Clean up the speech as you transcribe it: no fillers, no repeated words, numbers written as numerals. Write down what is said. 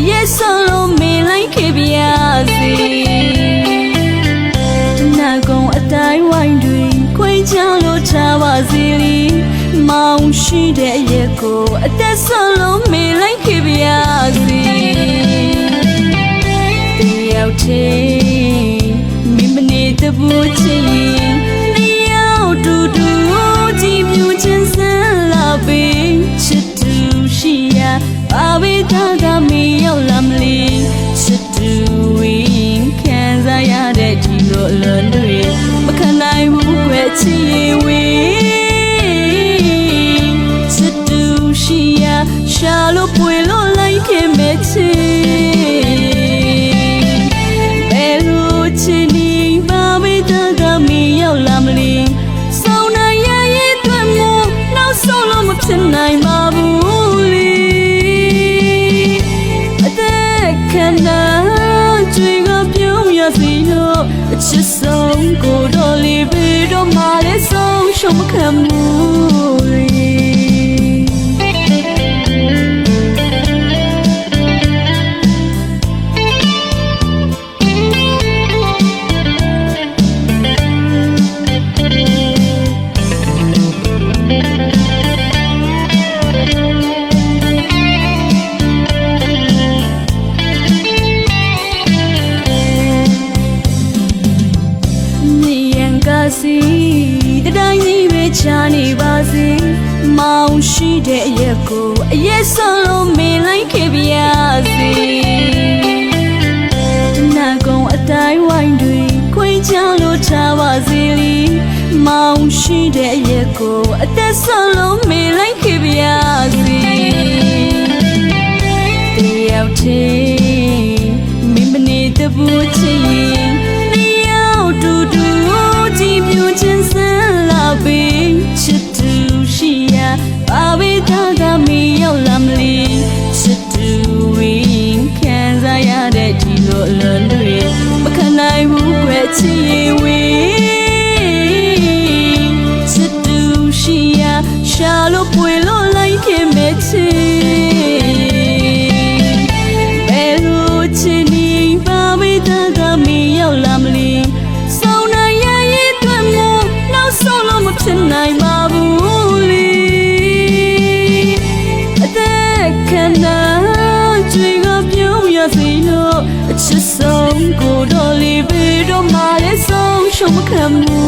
ရဲ့ဆုံးလို့မေးလိုက်ခဲ့ပြစီတနာကုန်အတိုင်းဝိုင်းတွေခွေချလို့ချပါစီလီမောင်ရှိတဲ့ရဲ့ကိုအသက်ဆုံးလို့မေးလိုက်ခဲ့ပြစီတယောက်ချင်းမိမနေတဲ့ဘူးချင်းတယောက်တူတူကြည့်မြူချင်းစလာပေးချစ်သူရှိရာဘာဝေတာကမီရောက်လာမလဲချစ်သူဝင်ခံစားရတဲ့ဒီလိုအလွန်တွေမခံနိုင်ဘူးခွဲချစ်ဝေးချစ်သူရှိရာရှာလို့ပွေလို့လိုက်ခဲ့မဲ့ချစ်ဘယ်လိုချစ်နေဘာဝေတာကမီရောက်လာမလဲစောင်းနိုင်ရရဲ့အတွက်မို့နောက်ဆုံးလို့မဖြစ်နိုင်ပါဘူးလေအသက်ခံနာကြွေကပြုံးရစီလို့အချစ်ဆုံးကိုတော်လေးပဲတော့မှလည်းဆုံးရှုံးမခံဘူးလေစီတတိုင်းကြီးပဲချာနေပါစေမောင်ရှိတဲ့ရက်ကိုအရက်ဆုံးလို့မေးလိုက်ခဲ့ပြစီတနာကုန်အတိုင်းဝိုင်းတွေခွေချလို့ချပါစေလီမောင်ရှိတဲ့ရက်ကိုအသက်ဆုံးလို့မေးလိုက်ခဲ့ပြစီတယောက်ချင်းမိမနေတဲ့ဘူးချင်းတယောက်တူတူကြည့်မြူချင်းစလာပေးချစ်သူရှိရာဘာဝေတာကမီရောက်လာမလဲချစ်သူဝင်ခံစားရတဲ့ဒီလိုအလွန်တွေမခံနိုင်ဘူးခွဲချစ်ဝေးချစ်သူရှိရာရှာလို့ပွေလို့လိုက်ခဲ့မဲ့ချစ်ဘယ်လိုချစ်နေဘာဝေတာကမီရောက်လာမလဲဖြစ်နိုင်ပါဘူးလေအသက်ခံနာကြွေကပြုံးရစီလို့အချစ်ဆုံးကိုတော်လေးပဲတော့မှလည်းဆုံးရှုံးမခံဘူး